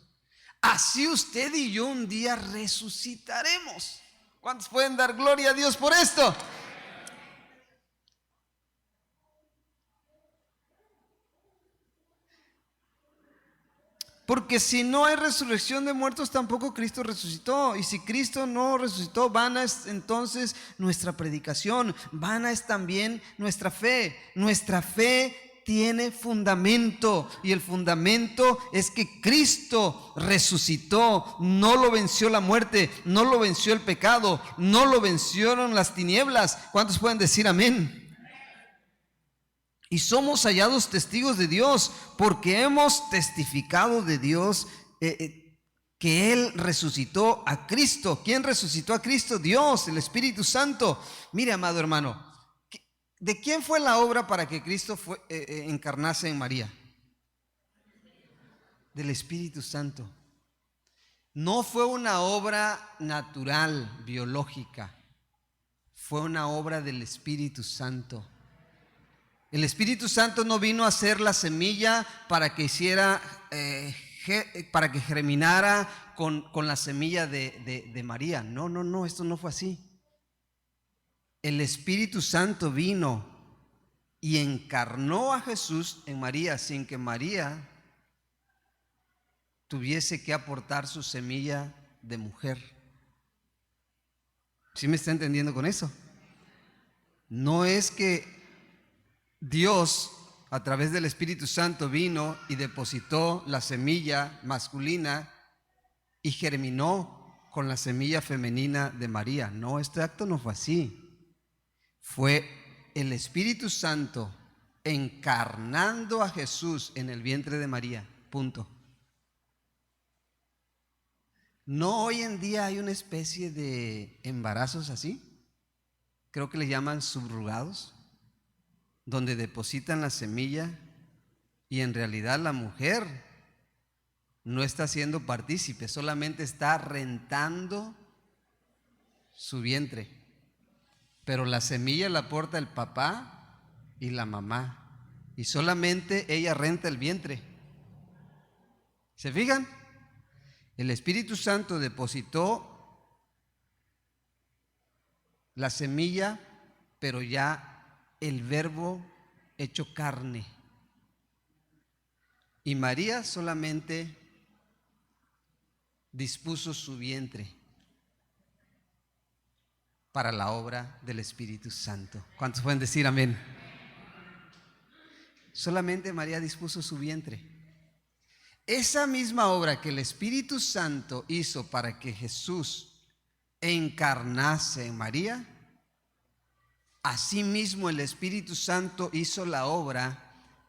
así usted y yo un día resucitaremos. ¿Cuántos pueden dar gloria a Dios por esto? Porque si no hay resurrección de muertos, tampoco Cristo resucitó. Y si Cristo no resucitó, vana es entonces nuestra predicación, vana es también nuestra fe. Nuestra fe tiene fundamento, y el fundamento es que Cristo resucitó. No lo venció la muerte, no lo venció el pecado, no lo vencieron las tinieblas. ¿Cuántos pueden decir amén? Y somos hallados testigos de Dios, porque hemos testificado de Dios que Él resucitó a Cristo. ¿Quién resucitó a Cristo? Dios, el Espíritu Santo. Mire, amado hermano, ¿de quién fue la obra para que Cristo encarnase en María? Del Espíritu Santo. No fue una obra natural, biológica, fue una obra del Espíritu Santo. El Espíritu Santo no vino a hacer la semilla para que para que germinara con la semilla de María. No, esto no fue así. El Espíritu Santo vino y encarnó a Jesús en María sin que María tuviese que aportar su semilla de mujer. ¿Sí me está entendiendo con eso? No es que Dios, a través del Espíritu Santo, vino y depositó la semilla masculina y germinó con la semilla femenina de María. No, este acto no fue así. Fue el Espíritu Santo encarnando a Jesús en el vientre de María. Punto. No, hoy en día hay una especie de embarazos así. Creo que le llaman subrogados, donde depositan la semilla y en realidad la mujer no está siendo partícipe, solamente está rentando su vientre, pero la semilla la aporta el papá y la mamá, y solamente ella renta el vientre. ¿Se fijan? El Espíritu Santo depositó la semilla, pero ya el Verbo hecho carne, y María solamente dispuso su vientre para la obra del Espíritu Santo. ¿Cuántos pueden decir amén? Solamente María dispuso su vientre. Esa misma obra que el Espíritu Santo hizo para que Jesús encarnase en María, asimismo el Espíritu Santo hizo la obra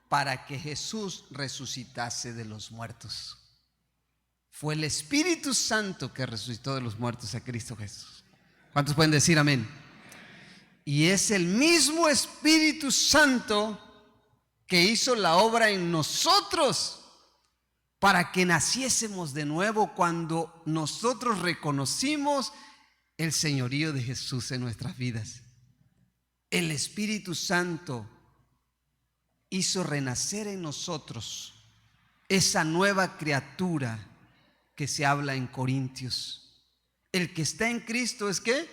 para que Jesús resucitase de los muertos. Fue el Espíritu Santo que resucitó de los muertos a Cristo Jesús. ¿Cuántos pueden decir amén? Y es el mismo Espíritu Santo que hizo la obra en nosotros para que naciésemos de nuevo cuando nosotros reconocimos el señorío de Jesús en nuestras vidas. El Espíritu Santo hizo renacer en nosotros esa nueva criatura que se habla en Corintios. El que está en Cristo es ¿qué?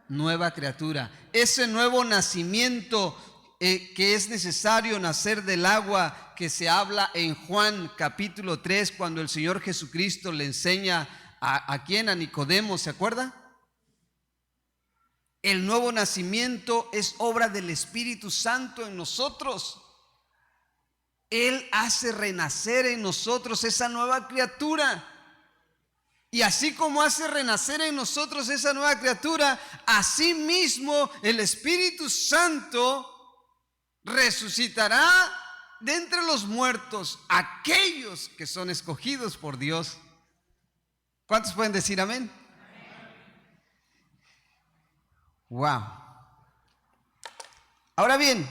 Nueva criatura. Ese nuevo nacimiento que es necesario nacer del agua, que se habla en Juan capítulo 3, cuando el Señor Jesucristo le enseña a quién, a Nicodemo, ¿se acuerda? El nuevo nacimiento es obra del Espíritu Santo en nosotros. Él hace renacer en nosotros esa nueva criatura. Y así como hace renacer en nosotros esa nueva criatura, así mismo el Espíritu Santo resucitará de entre los muertos aquellos que son escogidos por Dios. ¿Cuántos pueden decir amén? Wow. Ahora bien,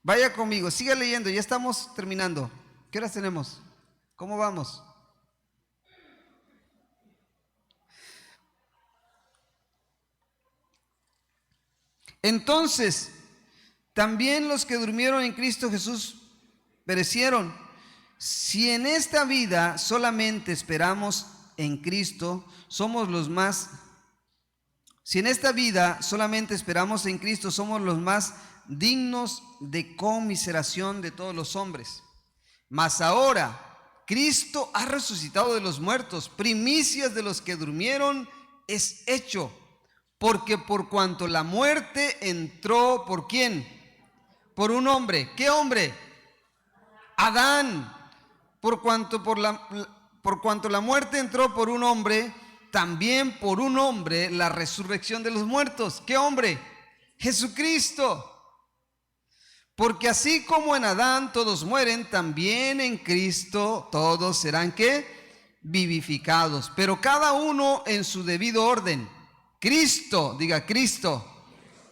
vaya conmigo, siga leyendo, ya estamos terminando. ¿Qué horas tenemos? ¿Cómo vamos? Entonces, también los que durmieron en Cristo Jesús perecieron. Si en esta vida solamente esperamos en Cristo, somos los más dignos de conmiseración de todos los hombres. Mas ahora Cristo ha resucitado de los muertos, primicias de los que durmieron es hecho, porque por cuanto la muerte entró, ¿por quién? Por un hombre. ¿Qué hombre? Adán. Por cuanto la muerte entró por un hombre, también por un hombre la resurrección de los muertos. ¿Qué hombre? Jesucristo. Porque así como en Adán todos mueren, también en Cristo todos serán ¿qué? Vivificados. Pero cada uno en su debido orden. Cristo, diga Cristo,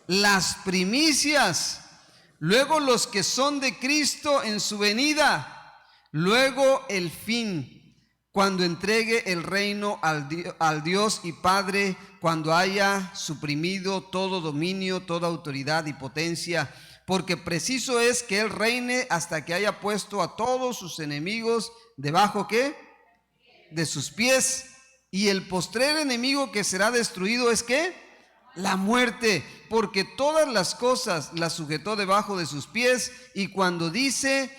las primicias. Luego los que son de Cristo en su venida, luego el fin, cuando entregue el reino al Dios y Padre, cuando haya suprimido todo dominio, toda autoridad y potencia, porque preciso es que Él reine hasta que haya puesto a todos sus enemigos debajo ¿qué? De sus pies. Y el postrer enemigo que será destruido es ¿qué? La muerte, porque todas las cosas las sujetó debajo de sus pies. Y cuando dice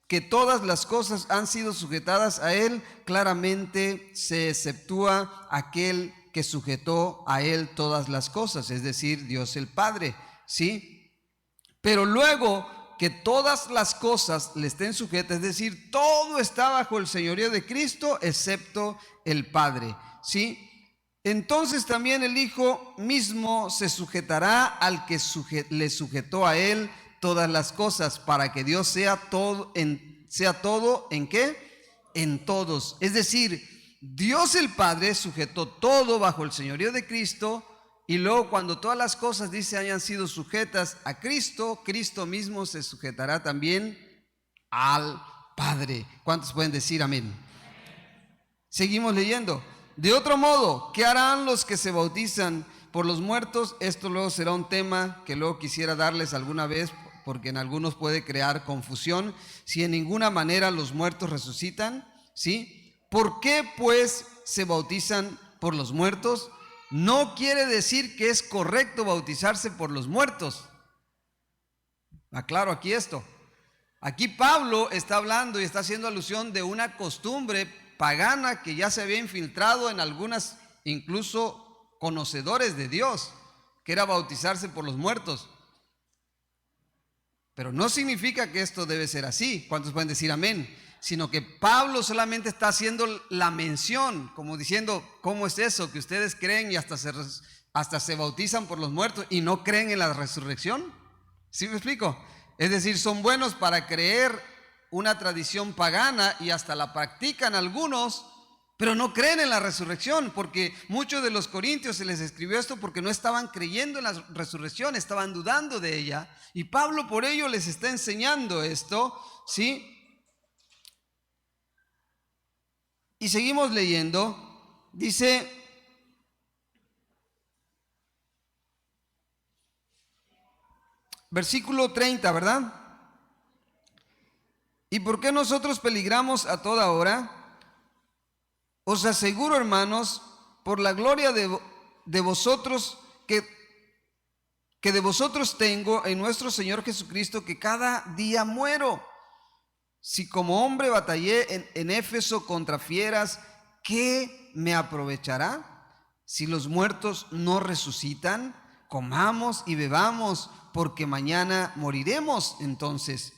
que todas las cosas han sido sujetadas a Él, claramente se exceptúa aquel que sujetó a Él todas las cosas, es decir, Dios el Padre, ¿sí? Pero luego que todas las cosas le estén sujetas, es decir, todo está bajo el señorío de Cristo, excepto el Padre, ¿sí? Entonces también el Hijo mismo se sujetará al que le sujetó a Él todas las cosas, para que Dios sea todo ¿en qué? En todos. Es decir, Dios el Padre sujetó todo bajo el señorío de Cristo, y luego cuando todas las cosas, dice, hayan sido sujetas a Cristo, Cristo mismo se sujetará también al Padre. ¿Cuántos pueden decir amén? Seguimos leyendo. De otro modo, ¿qué harán los que se bautizan por los muertos? Esto luego será un tema que luego quisiera darles alguna vez, porque en algunos puede crear confusión. Si en ninguna manera los muertos resucitan, ¿sí? ¿Por qué pues se bautizan por los muertos? No quiere decir que es correcto bautizarse por los muertos. Aclaro aquí esto. Aquí Pablo está hablando y está haciendo alusión de una costumbre pagana que ya se había infiltrado en algunas, incluso conocedores de Dios, que era bautizarse por los muertos. Pero no significa que esto debe ser así. ¿Cuántos pueden decir amén? sino que Pablo solamente está haciendo la mención, como diciendo, ¿cómo es eso? Que ustedes creen y hasta se bautizan por los muertos y no creen en la resurrección. ¿Sí me explico? Es decir, son buenos para creer una tradición pagana y hasta la practican algunos, pero no creen en la resurrección, porque muchos de los corintios se les escribió esto porque no estaban creyendo en la resurrección, estaban dudando de ella, y Pablo por ello les está enseñando esto, ¿sí? Y seguimos leyendo, dice, versículo 30, ¿verdad? ¿Y por qué nosotros peligramos a toda hora? Os aseguro, hermanos, por la gloria de vosotros, que de vosotros tengo en nuestro Señor Jesucristo, que cada día muero. Si como hombre batallé en Éfeso contra fieras, ¿qué me aprovechará? Si los muertos no resucitan, comamos y bebamos, porque mañana moriremos. Entonces,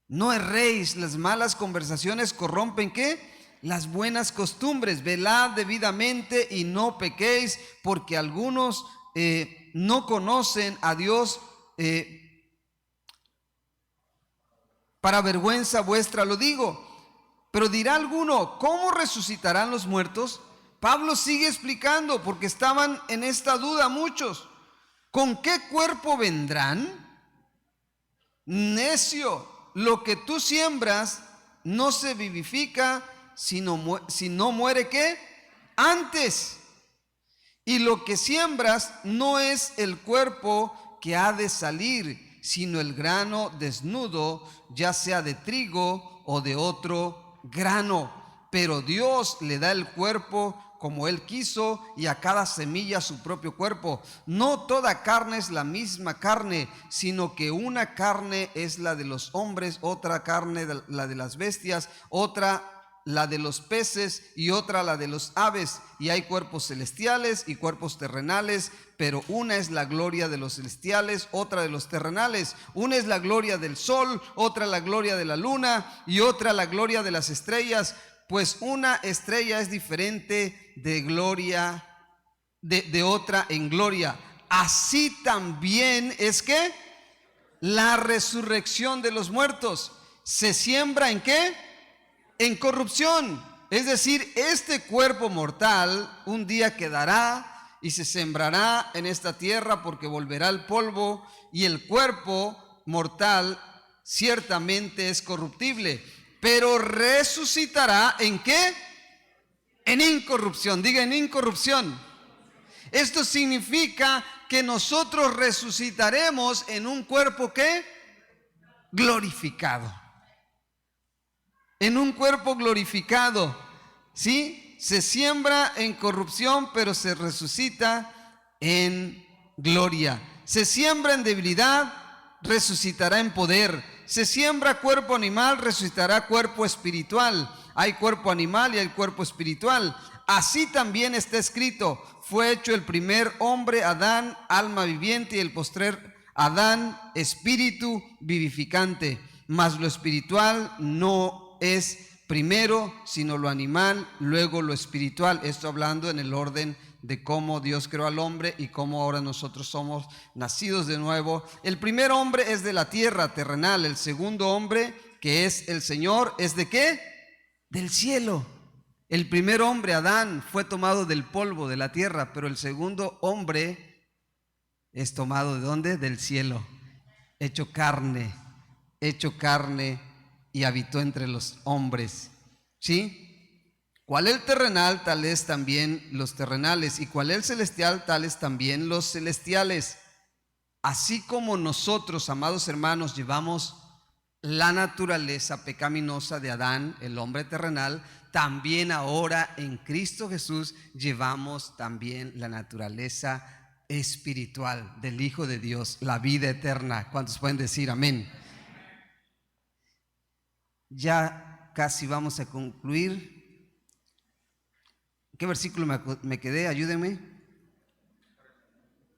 no erréis, las malas conversaciones corrompen, ¿qué? Las buenas costumbres. Velad debidamente y no pequéis, porque algunos no conocen a Dios. Para vergüenza vuestra lo digo. Pero dirá alguno, ¿cómo resucitarán los muertos? Pablo sigue explicando, porque estaban en esta duda muchos. ¿Con qué cuerpo vendrán? Necio, lo que tú siembras no se vivifica, si no muere, ¿qué? Antes. Y lo que siembras no es el cuerpo que ha de salir, sino el grano desnudo, ya sea de trigo o de otro grano. Pero Dios le da el cuerpo como Él quiso, y a cada semilla su propio cuerpo. No toda carne es la misma carne, sino que una carne es la de los hombres, otra carne la de las bestias, otra la de los peces y otra la de los aves. Y hay cuerpos celestiales y cuerpos terrenales, pero una es la gloria de los celestiales, otra de los terrenales. Una es la gloria del sol, otra la gloria de la luna y otra la gloria de las estrellas. Pues una estrella es diferente de gloria de otra en gloria. Así también es que la resurrección de los muertos se siembra ¿en qué? En corrupción. Es decir, este cuerpo mortal un día quedará y se sembrará en esta tierra, porque volverá al polvo, y el cuerpo mortal ciertamente es corruptible, pero resucitará ¿en qué? En incorrupción. Diga, en incorrupción. Esto significa que nosotros resucitaremos en un cuerpo ¿qué? Glorificado. En un cuerpo glorificado. ¿Sí? Se siembra en corrupción, pero se resucita en gloria. Se siembra en debilidad, resucitará en poder. Se siembra cuerpo animal, resucitará cuerpo espiritual. Hay cuerpo animal y hay cuerpo espiritual. Así también está escrito: fue hecho el primer hombre, Adán, alma viviente, y el postrer Adán, espíritu vivificante. Mas lo espiritual no es primero, sino lo animal, luego lo espiritual. Esto hablando en el orden de cómo Dios creó al hombre y cómo ahora nosotros somos nacidos de nuevo. El primer hombre es de la tierra terrenal. El segundo hombre, que es el Señor, ¿es de qué? Del cielo. El primer hombre, Adán, fue tomado del polvo de la tierra, pero el segundo hombre es tomado ¿de dónde? Del cielo, hecho carne y habitó entre los hombres. ¿Sí? Cual el terrenal, tal es también los terrenales, y cual el celestial, tales también los celestiales. Así como nosotros, amados hermanos, llevamos la naturaleza pecaminosa de Adán, el hombre terrenal, también ahora en Cristo Jesús llevamos también la naturaleza espiritual del Hijo de Dios, la vida eterna. ¿Cuántos pueden decir amén? Ya casi vamos a concluir. ¿Qué versículo me quedé? Ayúdenme.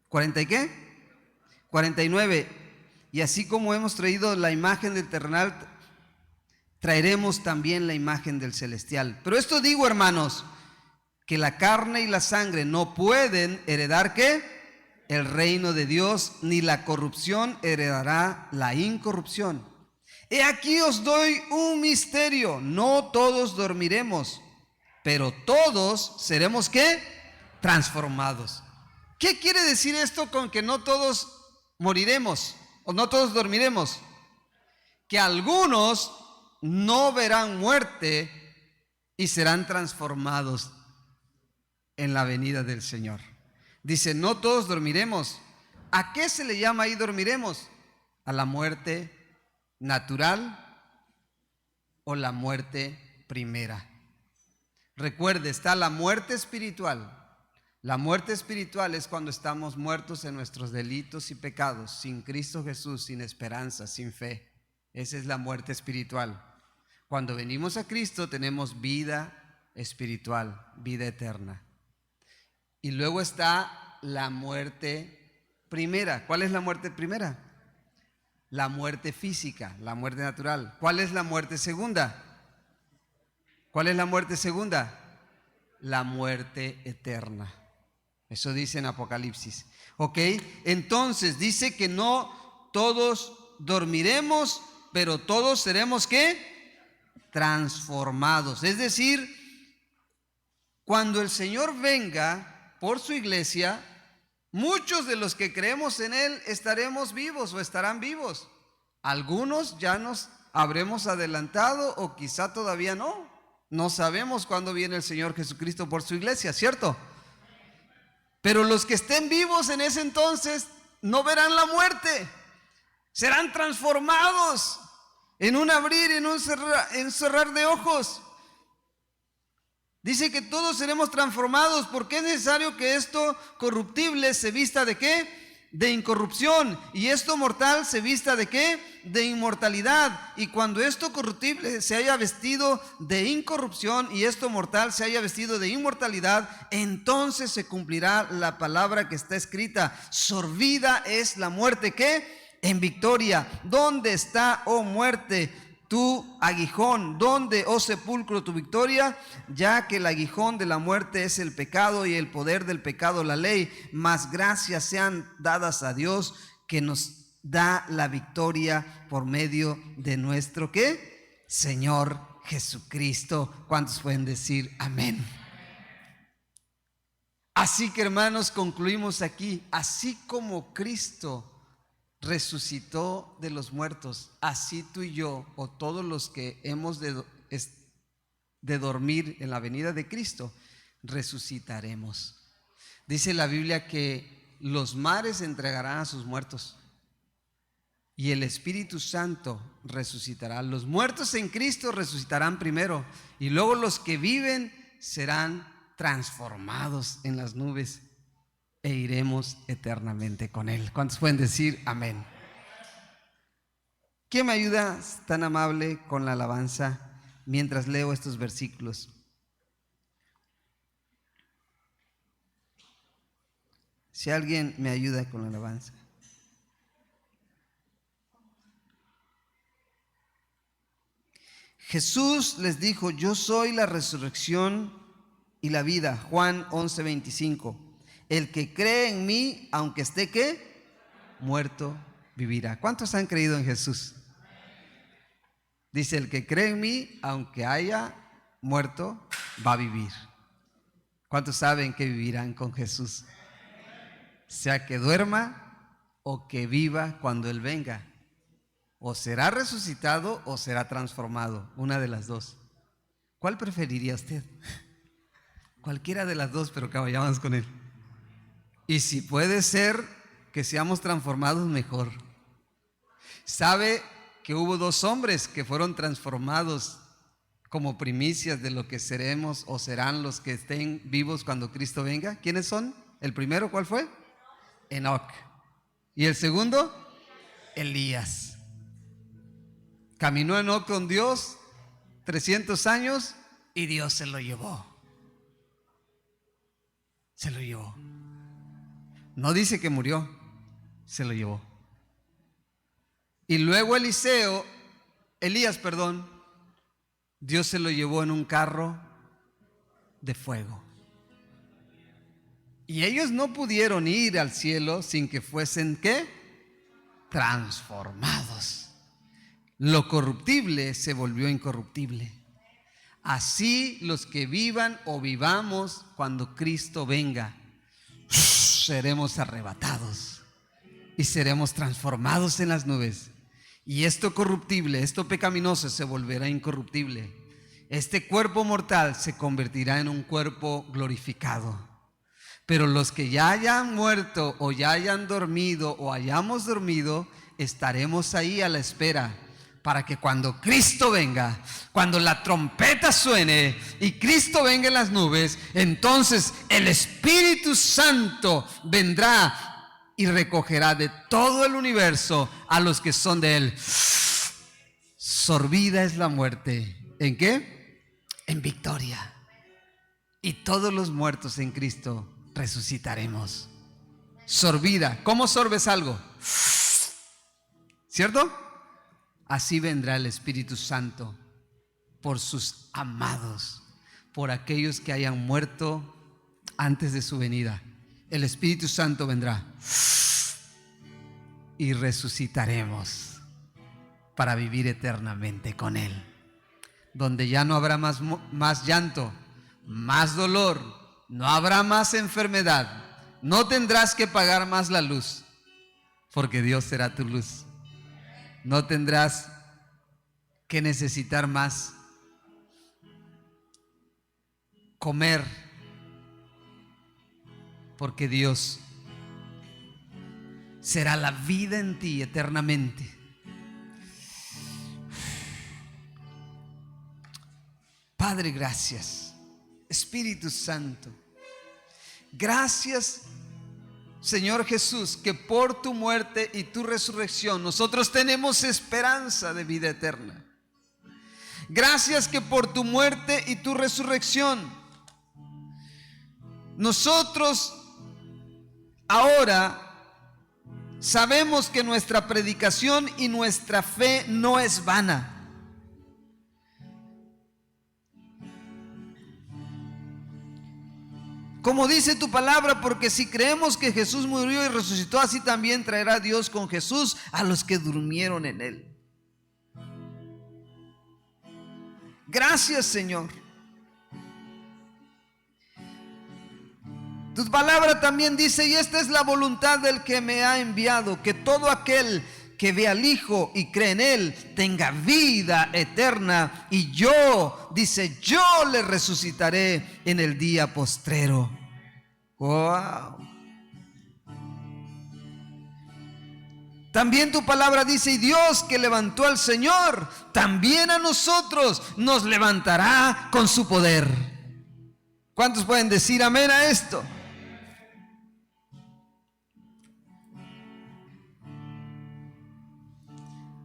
¿40 y qué? 49. Y así como hemos traído la imagen del terrenal, traeremos también la imagen del celestial. Pero esto digo, hermanos, que la carne y la sangre no pueden heredar ¿qué? El reino de Dios, ni la corrupción heredará la incorrupción. He aquí os doy un misterio: no todos dormiremos, pero todos seremos ¿qué? Transformados. ¿Qué quiere decir esto con que no todos moriremos o no todos dormiremos? Que algunos no verán muerte y serán transformados en la venida del Señor. Dice, no todos dormiremos. ¿A qué se le llama ahí dormiremos? ¿A la muerte natural o la muerte primera? Recuerde, está la muerte espiritual. La muerte espiritual es cuando estamos muertos en nuestros delitos y pecados, sin Cristo Jesús, sin esperanza, sin fe. Esa es la muerte espiritual. Cuando venimos a Cristo tenemos vida espiritual, vida eterna. Y luego está la muerte primera. ¿Cuál es la muerte primera? La muerte física, la muerte natural. ¿Cuál es la muerte segunda? ¿Cuál es la muerte segunda? La muerte eterna. Eso dice en Apocalipsis. ¿Ok? Entonces dice que no todos dormiremos, pero todos seremos ¿qué? Transformados. Es decir, cuando el Señor venga por su iglesia, muchos de los que creemos en Él estaremos vivos o estarán vivos. Algunos ya nos habremos adelantado o quizá todavía no. No sabemos cuándo viene el Señor Jesucristo por su iglesia, ¿cierto? Pero los que estén vivos en ese entonces no verán la muerte. Serán transformados en un abrir y en un cerrar de ojos. Dice que todos seremos transformados porque es necesario que esto corruptible se vista ¿de qué? De incorrupción, y esto mortal se vista ¿de qué? De inmortalidad. Y cuando esto corruptible se haya vestido de incorrupción y esto mortal se haya vestido de inmortalidad, entonces se cumplirá la palabra que está escrita: sorbida es la muerte ¿qué? En victoria. ¿Dónde está, oh muerte, tu aguijón? ¿Dónde, oh sepulcro, tu victoria? Ya que el aguijón de la muerte es el pecado y el poder del pecado la ley, mas gracias sean dadas a Dios que nos da la victoria por medio de nuestro ¿qué? Señor Jesucristo. ¿Cuántos pueden decir amén? Así que, hermanos, concluimos aquí. Así como Cristo resucitó de los muertos, así tú y yo, o todos los que hemos de dormir en la venida de Cristo, resucitaremos. Dice la Biblia que los mares entregarán a sus muertos y el Espíritu Santo resucitará. Los muertos en Cristo resucitarán primero y luego los que viven serán transformados en las nubes e iremos eternamente con Él. ¿Cuántos pueden decir amén? ¿Quién me ayuda tan amable con la alabanza mientras leo estos versículos? Si alguien me ayuda con la alabanza. Jesús les dijo: yo soy la resurrección y la vida. Juan 11:25. El que cree en mí, aunque esté ¿qué? Muerto, vivirá. ¿Cuántos han creído en Jesús? Dice: el que cree en mí, aunque haya muerto, va a vivir. ¿Cuántos saben que vivirán con Jesús? Sea que duerma o que viva cuando Él venga. O será resucitado o será transformado. Una de las dos. ¿Cuál preferiría usted? Cualquiera de las dos, pero que vayamos con Él. Y si puede ser que seamos transformados, mejor. ¿Sabe que hubo dos hombres que fueron transformados como primicias de lo que seremos o serán los que estén vivos cuando Cristo venga? ¿Quiénes son? El primero, ¿cuál fue? Enoc. ¿Y el segundo? Elías. Caminó Enoc con Dios 300 años y Dios se lo llevó. Se lo llevó. No dice que murió, se lo llevó. Y luego Elías, Dios se lo llevó en un carro de fuego. Y ellos no pudieron ir al cielo sin que fuesen, ¿qué? Transformados. Lo corruptible se volvió incorruptible. Así los que vivan o vivamos cuando Cristo venga, seremos arrebatados y seremos transformados en las nubes. Y esto corruptible, esto pecaminoso se volverá incorruptible. Este cuerpo mortal se convertirá en un cuerpo glorificado. Pero los que ya hayan muerto o ya hayan dormido o hayamos dormido, estaremos ahí a la espera para que cuando Cristo venga, cuando la trompeta suene y Cristo venga en las nubes, entonces el Espíritu Santo vendrá y recogerá de todo el universo a los que son de Él. Sorbida es la muerte. ¿En qué? En victoria. Y todos los muertos en Cristo resucitaremos. Sorbida. ¿Cómo sorbes algo? ¿Cierto? Así vendrá el Espíritu Santo por sus amados, por aquellos que hayan muerto antes de su venida. El Espíritu Santo vendrá y resucitaremos para vivir eternamente con Él, donde ya no habrá más llanto, más dolor, no habrá más enfermedad, no tendrás que pagar más la luz, porque Dios será tu luz. No tendrás que necesitar más comer, porque Dios será la vida en ti eternamente. Padre, gracias. Espíritu Santo, gracias, Señor Jesús, que por tu muerte y tu resurrección nosotros tenemos esperanza de vida eterna. Gracias que por tu muerte y tu resurrección nosotros ahora sabemos que nuestra predicación y nuestra fe no es vana. Como dice tu palabra, porque si creemos que Jesús murió y resucitó, así también traerá Dios con Jesús a los que durmieron en Él. Gracias, Señor. Tu palabra también dice, y esta es la voluntad del que me ha enviado, que todo aquel que ve al Hijo y cree en Él tenga vida eterna, y yo, dice, yo le resucitaré en el día postrero. Wow. También tu palabra dice, y Dios que levantó al Señor, también a nosotros nos levantará con su poder. ¿Cuántos pueden decir amén a esto?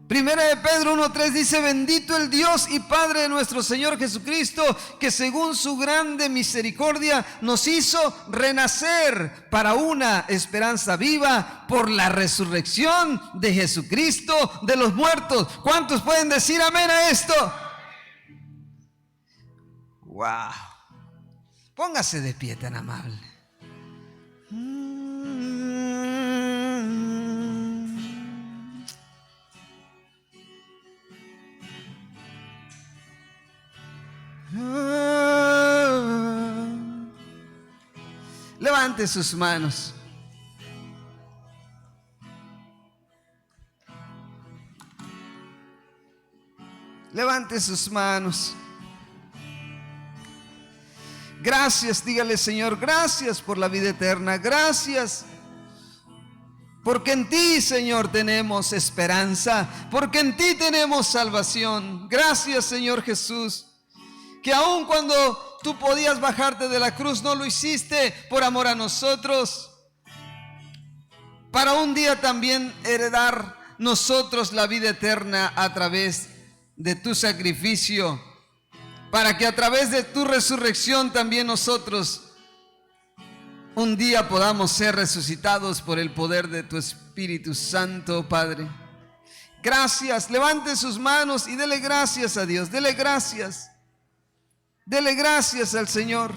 Primera de Pedro 1:3 dice, bendito el Dios y Padre de nuestro Señor Jesucristo, que según su grande misericordia nos hizo renacer para una esperanza viva por la resurrección de Jesucristo de los muertos. ¿Cuántos pueden decir amén a esto? Wow. Póngase de pie, tan amable. Levante sus manos. Levante sus manos. Gracias, dígale, Señor, gracias por la vida eterna. Gracias porque en ti, Señor, tenemos esperanza, porque en ti tenemos salvación. Gracias, Señor Jesús, que aun cuando tú podías bajarte de la cruz, no lo hiciste por amor a nosotros, para un día también heredar nosotros la vida eterna a través de tu sacrificio, para que a través de tu resurrección también nosotros un día podamos ser resucitados por el poder de tu Espíritu Santo, Padre. Gracias. Levante sus manos y dele gracias a Dios. Dele gracias. Dele gracias al Señor.